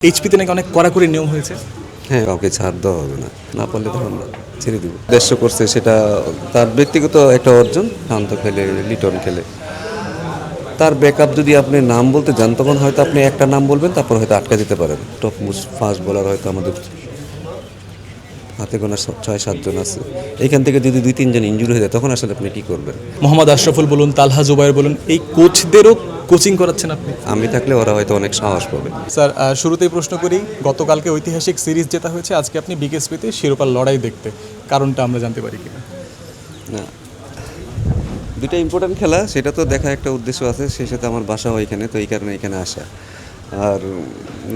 এইচপিতে নাকি অনেক কড়াকড়ি নিয়ম হয়েছে। হ্যাঁ, কাউকে ছাড় দেওয়া হবে না, না পারলে তখন ছেড়ে দিব। দেড়শো করছে সেটা তার ব্যক্তিগত একটা অর্জন। শান্ত খেলে, লিটন খেলে, তার ব্যাকআপ যদি আপনি নাম বলতে যান তখন হয়তো আপনি একটা নাম বলবেন, তারপর হয়তো আটকা দিতে পারেন। টপ মোস্ট ফাস্ট বোলার হয়তো আমাদের হাতে গোনা 6-7 জন আছে। এইখান থেকে যদি 2-3 জন ইনজুরি হয়ে যায় তখন আসলে আপনি কী করবেন? মোহাম্মদ আশরাফুল বলুন, তালহা জুবায়ের বলুন, এই কোচদেরও কোচিং করাচ্ছেন আপনি। আমি থাকলে ওরা হয়তো অনেক সাহস পাবে। স্যার, শুরুতেই প্রশ্ন করি, গতকালকে ঐতিহাসিক সিরিজ জেতা হয়েছে, আজকে আপনি বিকেএসপিতে শিরোপার লড়াই দেখতে, কারণটা আমরা জানতে পারি কিনা? না, দুইটা ইম্পর্ট্যান্ট খেলা, সেটা তো দেখা একটা উদ্দেশ্য আছে। সেই সাথে আমার বাসাও এখানে, তো এই কারণে এখানে আসা। আর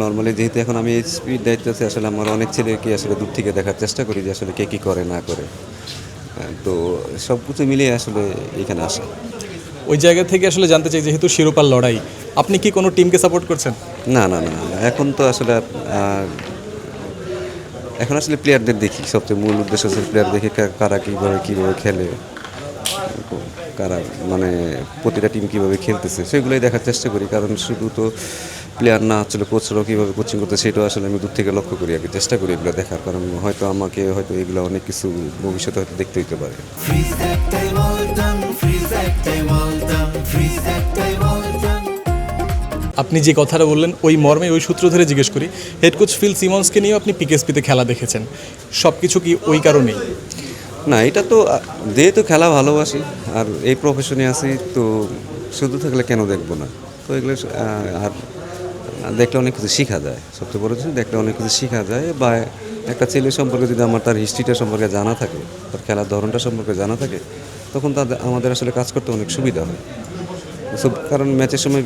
নর্মালি যেহেতু এখন আমি এইচপির দায়িত্ব আছে, আসলে আমার অনেক ছেলেকে আসলে দূর থেকে দেখার চেষ্টা করি যে আসলে কে কী করে না করে। তো সব কিছু মিলিয়ে আসলে এখানে আসা। ওই জায়গা থেকে আসলে জানতে চাই, যেহেতু শিরোপার লড়াই, আপনি কি কোনো টিমকে সাপোর্ট করছেন? না না না না, এখন তো আসলে এখন আসলে প্লেয়ারদের দেখি। সবচেয়ে মূল উদ্দেশ্য হচ্ছে প্লেয়ার দেখে কারা কীভাবে খেলে, কারা মানে প্রতিটা টিম কীভাবে খেলতেছে সেগুলোই দেখার চেষ্টা করি। কারণ শুধু তো প্লেয়ার না, আসলে কোচরাও কীভাবে কোচিং করতে সেটাও আসলে আমি দূর থেকে লক্ষ্য করি আর কি, চেষ্টা করি এগুলো দেখার। কারণ হয়তো আমাকে হয়তো এগুলো অনেক কিছু ভবিষ্যতে হয়তো দেখতে হতে পারে। আপনি যে কথাটা বললেন ওই মর্মে, ওই সূত্র ধরে জিজ্ঞেস করি, হেড কোচ ফিল সিমন্সকে নিয়েও আপনি পিকেএসপিতে খেলা দেখেছেন, সব কিছু কি ওই কারণেই? না, এটা তো যেহেতু খেলা ভালোবাসি আর এই প্রফেশনে আছি, তো শুধু থাকলে কেন দেখবো না? তো এগুলো আর দেখলে অনেক কিছু শেখা যায়। সবচেয়ে বড় কিছু, দেখলে অনেক কিছু শেখা যায়। বা একটা ছেলে সম্পর্কে যদি আমার তার হিস্ট্রিটা সম্পর্কে জানা থাকে, তার খেলার ধরনটা সম্পর্কে জানা থাকে, তখন আমাদের আসলে কাজ করতে অনেক সুবিধা হয়। কারণ ম্যাচের সময়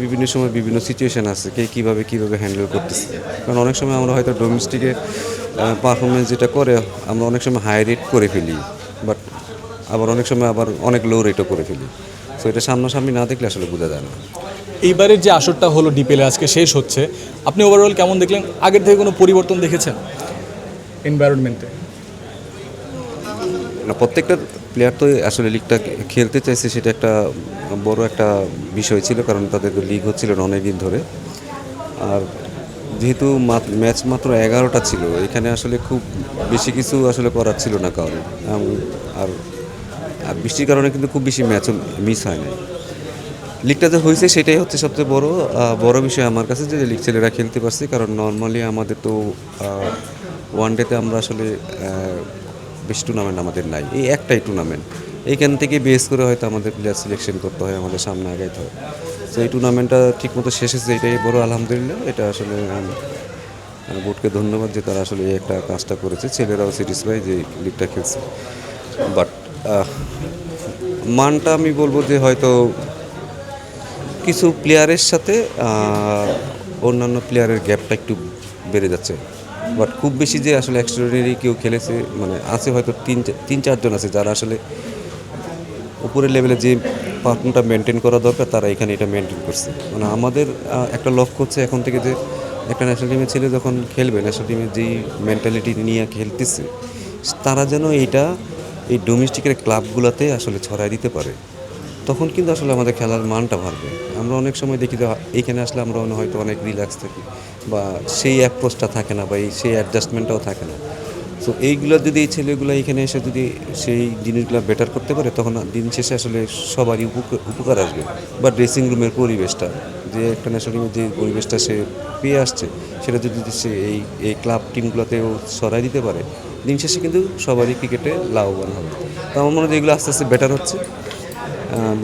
বিভিন্ন সিচুয়েশান আছে, কে কীভাবে হ্যান্ডেল করতেছে। কারণ অনেক সময় আমরা হয়তো ডোমেস্টিকে পারফরমেন্স যেটা করে আমরা অনেক সময় হাই রেট করে ফেলি, বাট আবার অনেক সময় আবার অনেক লো রেটও করে ফেলি। সো এটা সামনাসামনি না দেখলে আসলে বোঝা যায় না। এইবারের যে আসরটা হলো ডিপিএলে, আজকে শেষ হচ্ছে, আপনি ওভারঅল কেমন দেখলেন? আগের থেকে কোনো পরিবর্তন দেখেছেন এনভায়রনমেন্টে? না, প্রত্যেকটা প্লেয়ার তো আসলে লিগটা খেলতে চাইছে, সেটা একটা বড় একটা বিষয় ছিল। কারণ তাদের তো লিগ হচ্ছিল না অনেক দিন ধরে। আর যেহেতু ম্যাচ মাত্র 11টা ছিল, এখানে আসলে খুব বেশি কিছু আসলে করার ছিল না কারণ। আর আর বৃষ্টির কারণে কিন্তু খুব বেশি ম্যাচও মিস হয় নাই। লিগটা যে হয়েছে সেটাই হচ্ছে সবচেয়ে বড় বিষয় আমার কাছে, যে লিগ ছেলেরা খেলতে পারছে। কারণ নর্মালি আমাদের তো ওয়ান ডেতে আমরা আসলে বেশি টুর্নামেন্ট আমাদের নাই, এই একটাই টুর্নামেন্ট। এইখান থেকে বেস করে হয়তো আমাদের প্লেয়ার সিলেকশন করতে হয়, আমাদের সামনে আগাইতে হয়। তো এই টুর্নামেন্টটা ঠিকমতো শেষ হয়েছে, এটাই বড় আলহামদুলিল্লাহ। এটা আসলে বোর্ডকে ধন্যবাদ যে তারা আসলে এই একটা কাজটা করেছে। ছেলেরাও স্যাটিসফাই যে লিগটা খেলছে। বাট মানটা আমি বলবো যে হয়তো কিছু প্লেয়ারের সাথে অন্যান্য প্লেয়ারের গ্যাপটা একটু বেড়ে যাচ্ছে। বাট খুব বেশি যে আসলে এক্সট্রাঅর্ডিনারি কেউ খেলেছে মানে আছে, হয়তো 3-4 জন আছে যারা আসলে উপরের লেভেলে যে পারফর্মটা মেনটেন করা দরকার, তারা এখানে এটা মেনটেন করছে। মানে আমাদের একটা লক্ষ্য হচ্ছে এখন থেকে যে একটা ন্যাশনাল টিমের ছেলে যখন খেলবে, ন্যাশনাল টিমের যেই মেন্টালিটি নিয়ে খেলতেছে, তারা যেন এই ডোমেস্টিকের ক্লাবগুলোতে আসলে ছড়াই দিতে পারে। তখন কিন্তু আসলে আমাদের খেলার মানটা বাড়বে। আমরা অনেক সময় দেখি যে এইখানে আসলে আমরা হয়তো অনেক রিল্যাক্স থাকি, বা সেই অ্যাপ্রোচটা থাকে না, বা সেই অ্যাডজাস্টমেন্টটাও থাকে না। সো এইগুলো যদি এই ছেলেগুলো এখানে এসে যদি সেই জিনিসগুলো বেটার করতে পারে, তখন দিন শেষে আসলে সবারই উপকার আসবে। বা ড্রেসিং রুমের পরিবেশটা, যে একটা ন্যাশনাল টিমের যে পরিবেশটা সে পেয়ে আসছে, সেটা যদি সে এই ক্লাব টিমগুলোতেও সরাই দিতে পারে, দিন শেষে কিন্তু সবারই ক্রিকেটে লাভবান হবে। তো আমার মনে হয় যেগুলো আস্তে আস্তে বেটার হচ্ছে।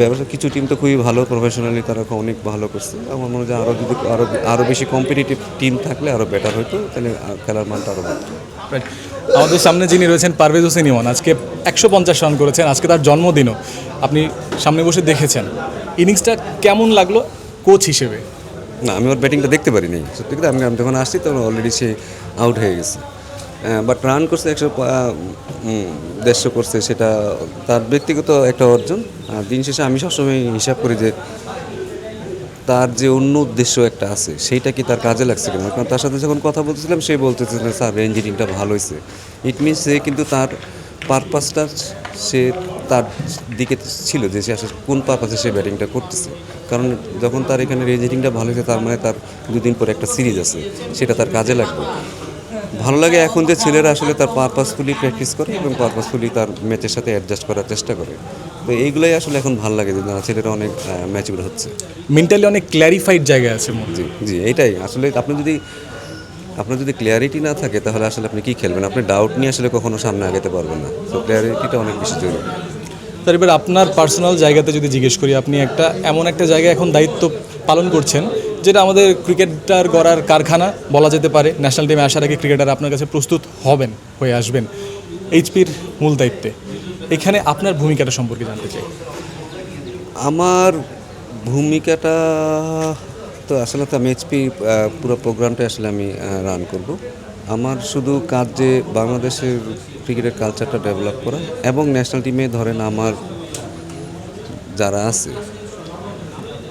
ব্যবসা কিছু টিম তো খুবই ভালো, প্রফেশনালি তারা অনেক ভালো করছে। আমার মনে হয় যে আরও বেশি কম্পিটিটিভ টিম থাকলে আরও বেটার হতো, তাহলে খেলার মানটা আরও বাড়তো। রাইট। আমাদের সামনে যিনি রয়েছেন, পারভেজ হোসেন ইমন, আজকে 150 রান করেছেন, আজকে তার জন্মদিনও, আপনি সামনে বসে দেখেছেন, ইনিংসটা কেমন লাগলো কোচ হিসেবে? না, আমি ওর ব্যাটিংটা দেখতে পারিনি সত্যি কথা। আমি যখন আসছি তখন অলরেডি সে আউট হয়ে গেছে। বাট রান করছে 150 করছে, সেটা তার ব্যক্তিগত একটা অর্জন। দিন শেষে আমি সবসময় হিসাব করি যে তার যে অন্য উদ্দেশ্য একটা আছে, সেইটা কি তার কাজে লাগছে কিনা। কারণ তার সাথে যখন কথা বলতেছিলাম, সে বলতেছে যে স্যার রেঞ্জ হিটিংটা ভালো হয়েছে। ইট মিনস সে কিন্তু তার পারপাসটা সে তার দিকে ছিল, যে সে আসলে কোন পারপাসে সে ব্যাটিংটা করতেছে। কারণ যখন তার এখানে রেজিটিংটা ভালো হয়েছে তার মানে তার দুদিন পরে একটা সিরিজ আছে, সেটা তার কাজে লাগবে। ভালো লাগে এখন যে ছেলেরা আসলে তার পারপাসফুলি প্র্যাকটিস করে এবং পারপাসফুলি তার ম্যাচের সাথে অ্যাডজাস্ট করার চেষ্টা করে। তো এইগুলোই আসলে এখন ভালো লাগে যে না, ছেলেরা অনেক ম্যাচগুলো হচ্ছে। মেন্টালি অনেক ক্ল্যারিফাইড জায়গায় আছে মনে হয়। জি জি, এইটাই আসলে আপনার যদি ক্লিয়ারিটি না থাকে তাহলে আসলে আপনি কী খেলবেন, আপনি ডাউট নিয়ে আসলে কখনো সামনে আগাতে পারবেন না। তো ক্লিয়ারিটিটা অনেক বেশি জরুরি। তার এবার আপনার পার্সোনাল জায়গাতে যদি জিজ্ঞেস করি, আপনি এমন একটা জায়গায় এখন দায়িত্ব পালন করছেন যেটা আমাদের ক্রিকেটার গড়ার কারখানা বলা যেতে পারে। ন্যাশনাল টিমে আসার আগে ক্রিকেটার আপনার কাছে প্রস্তুত হয়ে আসবেন এইচপির মূল দায়িত্বে। এখানে আপনার ভূমিকাটা সম্পর্কে জানতে চাই। আমার ভূমিকাটা তো আসলে তো আমি এইচপি পুরো প্রোগ্রামটা আসলে আমি রান করব। আমার শুধু কাজ যে বাংলাদেশের ক্রিকেটের কালচারটা ডেভেলপ করা এবং ন্যাশনাল টিমে ধরেন আমার যারা আছে,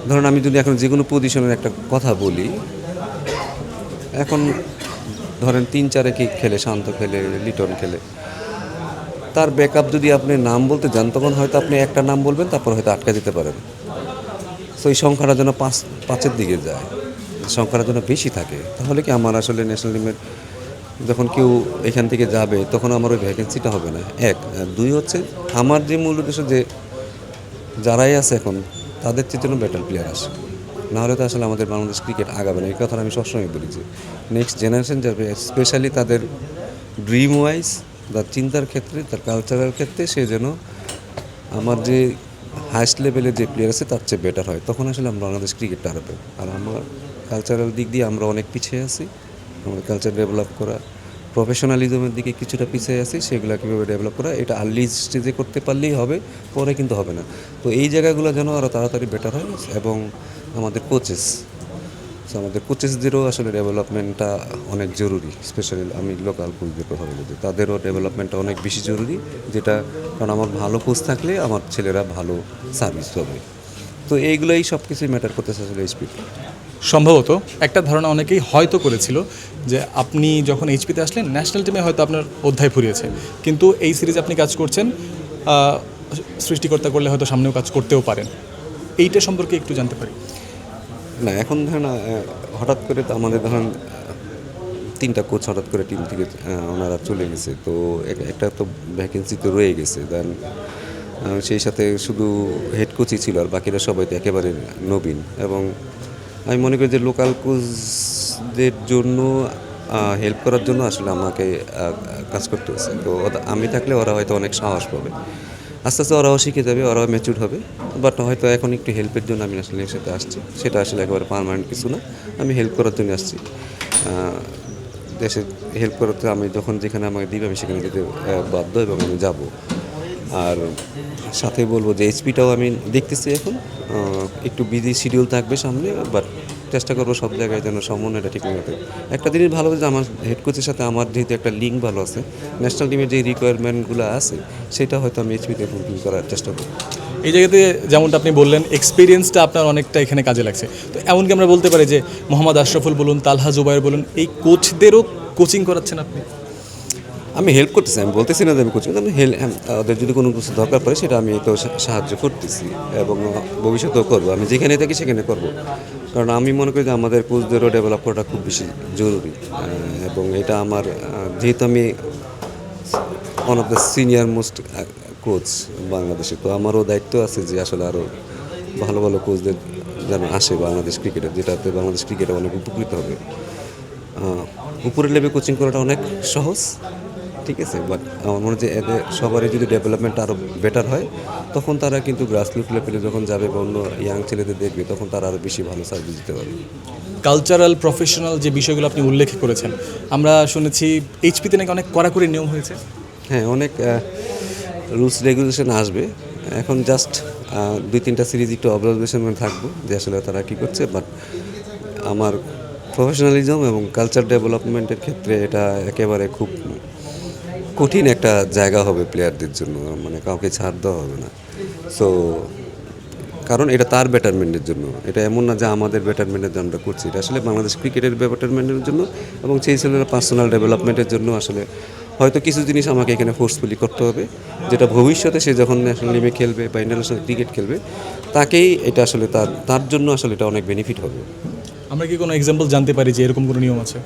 ধরেন আমি যদি এখন যে কোনো পজিশনের একটা কথা বলি, এখন ধরেন 3-4 কিক খেলে, শান্ত খেলে, লিটন খেলে, তার ব্যাকআপ যদি আপনি নাম বলতে যান তখন হয়তো আপনি একটা নাম বলবেন, তারপর হয়তো আটকে দিতে পারেন। সো এই সংখ্যাটা যেন 5-5-এর দিকে যায়, সংখ্যাটা যেন বেশি থাকে, তাহলে কি আমার আসলে ন্যাশনাল টিমের যখন কেউ এখান থেকে যাবে তখন আমার ওই ভ্যাকেন্সিটা হবে না। এক, দুই হচ্ছে আমার যে মূল উদ্দেশ্য যে যারাই আছে এখন তাদের চেয়ে যেন বেটার প্লেয়ার আসে, নাহলে তো আসলে আমাদের বাংলাদেশ ক্রিকেট আগাবে না। এই কথাটা আমি সবসময় বলি যে নেক্সট জেনারেশন যাবে, স্পেশালি তাদের ড্রিম ওয়াইজ, তার চিন্তার ক্ষেত্রে, তার কালচারাল ক্ষেত্রে সে যেন আমার যে হাইস্ট লেভেলের যে প্লেয়ার আছে তার চেয়ে বেটার হয়, তখন আসলে আমরা বাংলাদেশ ক্রিকেটটা হারাবে। আর আমার কালচারাল দিক দিয়ে আমরা অনেক পিছিয়ে আছি। আমাদের কালচার ডেভেলপ করা, প্রফেশনালিজমের দিকে কিছুটা পিছিয়ে আছি, সেগুলো কীভাবে ডেভেলপ করা, এটা আর্লি স্টেজে করতে পারলেই হবে, পরে কিন্তু হবে না। তো এই জায়গাগুলো যেন আরও তাড়াতাড়ি বেটার হয়। এবং আমাদের আমাদের কোচেসদেরও আসলে ডেভেলপমেন্টটা অনেক জরুরি। স্পেশালি আমি লোকাল কোচদের কথা বলি যে তাদেরও ডেভেলপমেন্টটা অনেক বেশি জরুরি, যেটা কারণ আমার ভালো কোচ থাকলে আমার ছেলেরা ভালো সার্ভিস পাবে। তো এইগুলোই সব কিছুই ম্যাটার করতেছে আসলে এইচপি। সম্ভবত একটা ধারণা অনেকেই হয়তো করেছিল যে আপনি যখন এইচপিতে আসলেন ন্যাশনাল টিমে হয়তো আপনার অধ্যায় ফুরিয়েছে, কিন্তু এই সিরিজে আপনি কাজ করছেন, সৃষ্টিকর্তা করলে হয়তো সামনেও কাজ করতেও পারেন। এইটা সম্পর্কে একটু জানতে পারি। না, এখন ধরেন হঠাৎ করে তো আমাদের ধরেন 3টা কোচ হঠাৎ করে টিম থেকে ওনারা চলে গেছে, তো একটা তো ভ্যাকেন্সি তো রয়ে গেছে। দেন সেই সাথে শুধু হেড কোচই ছিল, আর বাকিরা সবাই তো একেবারে নবীন। এবং আমি মনে করি যে লোকাল কোচদের জন্য হেল্প করার জন্য আসলে আমাকে কাজ করতে হচ্ছে। তো আমি থাকলে ওরা হয়তো অনেক সাহস পাবে, আস্তে আস্তে ওরাও শিখে যাবে, ওরাও ম্যাচিউর হবে। বাট হয়তো এখন একটু হেল্পের জন্য আমি আসলে সাথে আসছি, সেটা আসলে একেবারে পার্মানেন্ট কিছু না, আমি হেল্প করার জন্য আসছি। দেশে হেল্প করতে আমি যখন যেখানে আমাকে দিবে আমি সেখানে যেতে বাধ্য, এবং আমি যাব। আর সাথে বলবো যে এইচপিটাও আমি দেখতেছি এখন একটু বিজি শিডিউল থাকবে সামনে, বাট চেষ্টা করবো সব জায়গায় যেন সমন্বয়টা ঠিক মতো। একটা জিনিস ভালো যে আমার হেড কোচের সাথে আমার যেহেতু একটা লিঙ্ক ভালো আছে, ন্যাশনাল টিমের যে রিকোয়ারমেন্টগুলো আছে সেটা হয়তো আমি এইচপিতে ফুলফিল করার চেষ্টা করব। এই জায়গাতে যেমনটা আপনি বললেন এক্সপিরিয়েন্সটা আপনার অনেকটা এখানে কাজে লাগছে। তো এমনকি আমরা বলতে পারি যে মোহাম্মদ আশরাফুল বলুন, তালহা জুবায়ের বলুন, এই কোচদেরও কোচিং করাচ্ছেন আপনি। আমি হেল্প করতেছি, আমি বলতেছি না যে আমি কোচিং, আমি ওদের যদি কোনো কিছু দরকার পড়ে সেটা আমি তো সাহায্য করতেছি, এবং ভবিষ্যতেও করবো। আমি যেখানে থাকি সেখানে করব, কারণ আমি মনে করি যে আমাদের কোচদেরও ডেভেলপ করাটা খুব বেশি জরুরি। এবং এটা আমার যেহেতু আমি one of the senior most coach বাংলাদেশে, তো আমারও দায়িত্ব আছে যে আসলে আরও ভালো ভালো কোচদের যেন আসে বাংলাদেশ ক্রিকেটে, যেটাতে বাংলাদেশ ক্রিকেটে অনেক উপকৃত হবে। উপরের লেভেলে কোচিং করাটা অনেক সহজ, ঠিক আছে, বাট আমার মনে হচ্ছে এদের সবারই যদি ডেভেলপমেন্ট আরও বেটার হয় তখন তারা কিন্তু গ্রাসরুট লেভেলে যখন যাবে বা অন্য ইয়াং ছেলেদের দেখবে তখন তারা আরও বেশি ভালো সার্ভিস দিতে পারবে। কালচারাল প্রফেশনাল যে বিষয়গুলো আপনি উল্লেখ করেছেন, আমরা শুনেছি এইচপিতে নাকি অনেক কড়াকড়ি নিয়ম হয়েছে। হ্যাঁ, অনেক রুলস রেগুলেশন আসবে। এখন জাস্ট 2-3টা সিরিজ একটু অবজারভেশন থাকবো যে আসলে তারা কী করছে, বাট আমার প্রফেশনালিজম এবং কালচার ডেভেলপমেন্টের ক্ষেত্রে এটা একেবারে খুব কঠিন একটা জায়গা হবে প্লেয়ারদের জন্য, মানে কাউকে ছাড় দেওয়া হবে না। সো কারণ এটা তার বেটারমেন্টের জন্য, এটা এমন না যে আমাদের বেটারমেন্টের জন্য আমরা করছি, এটা আসলে বাংলাদেশ ক্রিকেটের বেটারমেন্টের জন্য এবং সেই ছেলেরা পার্সোনাল ডেভেলপমেন্টের জন্য আসলে হয়তো কিছু জিনিস আমাকে এখানে ফোর্সফুলি করতে হবে, যেটা ভবিষ্যতে সে যখন ন্যাশনাল টিমে খেলবে বা ইন্টারন্যাশনাল ক্রিকেট খেলবে তাকেই এটা আসলে তার জন্য আসলে এটা অনেক বেনিফিট হবে। আমরা কি কোনো এক্সাম্পল জানতে পারি যে এরকম কোনো নিয়ম আছে?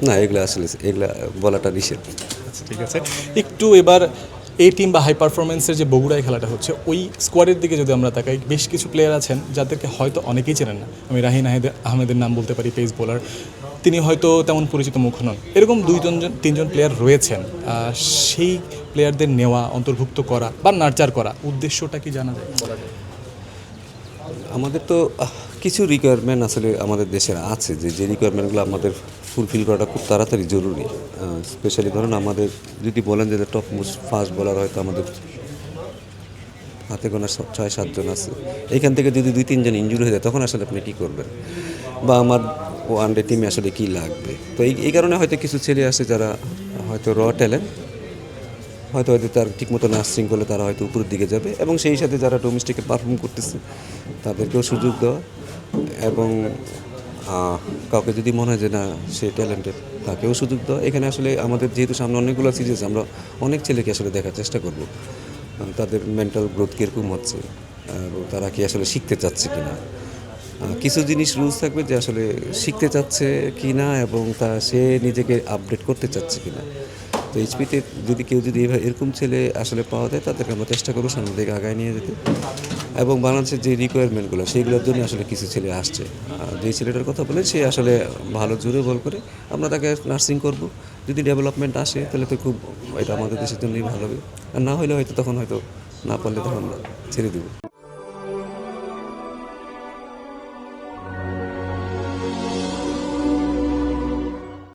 না, এগুলা বলাটা নিষেধ। আচ্ছা, ঠিক আছে। একটু এবার এই টিম বা হাই পারফরমেন্সের যে বগুড়ায় খেলাটা হচ্ছে ওই স্কোয়াডের দিকে যদি আমরা তাকাই, বেশ কিছু প্লেয়ার আছেন যাদেরকে হয়তো অনেকেই চেনেন না। আমি রাহিন আহমেদের নাম বলতে পারি, পেস বোলার, তিনি হয়তো তেমন পরিচিত মুখ নন। এরকম তিনজন প্লেয়ার রয়েছেন। সেই প্লেয়ারদের নেওয়া, অন্তর্ভুক্ত করা বা নার্চার করা, উদ্দেশ্যটা কি জানা যায়, বলা যায়? আমাদের তো কিছু রিকোয়ারমেন্ট আসলে আমাদের দেশের আছে, যে রিকোয়ারমেন্টগুলো আমাদের ফুলফিল করাটা খুব তাড়াতাড়ি জরুরি। স্পেশালি ধরুন আমাদের যদি বলেন যে টপ মোস্ট ফাস্ট বলার হয়তো আমাদের হাতে গোনা 6-7 জন আছে, এইখান থেকে যদি 2-3 জন ইনজুরি হয়ে যায় তখন আসলে আপনি কী করবেন, বা আমার ওয়ানডে টিমে আসলে কী লাগবে। তো এই কারণে হয়তো কিছু ছেলে আছে যারা হয়তো ট্যালেন্ট, হয়তো তার ঠিকমতো নার্সিং করলে তারা হয়তো উপরের দিকে যাবে, এবং সেই সাথে যারা ডোমেস্টিকে পারফর্ম করতেছে তাদেরকেও সুযোগ দেওয়া, এবং কাউকে যদি মনে হয় যে না সে ট্যালেন্টেড তাকেও সুযোগ দেওয়া। এখানে আসলে আমাদের যেহেতু সামনে অনেকগুলো সিরিজ, আমরা অনেক ছেলেকে আসলে দেখার চেষ্টা করব তাদের মেন্টাল গ্রোথ কীরকম হচ্ছে, এবং তারা কি আসলে শিখতে চাচ্ছে কি না। কিছু জিনিস রুলস থাকবে যে আসলে শিখতে চাচ্ছে কি না, এবং সে নিজেকে আপডেট করতে চাচ্ছে কি না। তো এইচপিতে যদি এরকম ছেলে আসলে পাওয়া যায় তাদেরকে আমরা চেষ্টা করবো সামনের দিকে আগায় নিয়ে যেতে, এবং বাংলাদেশের যে রিকোয়ারমেন্টগুলো সেইগুলোর জন্য আসলে কিছু ছেলে আসছে। যে ছেলেটার কথা বলে সে আসলে ভালো জোরে বল করে, আমরা তাকে নার্সিং করব। যদি ডেভেলপমেন্ট আসে তাহলে তো খুব, এটা আমাদের দেশের জন্যই ভালো হবে, আর না হলে হয়তো তখন হয়তো না পারলে তখন ছেড়ে দেবো।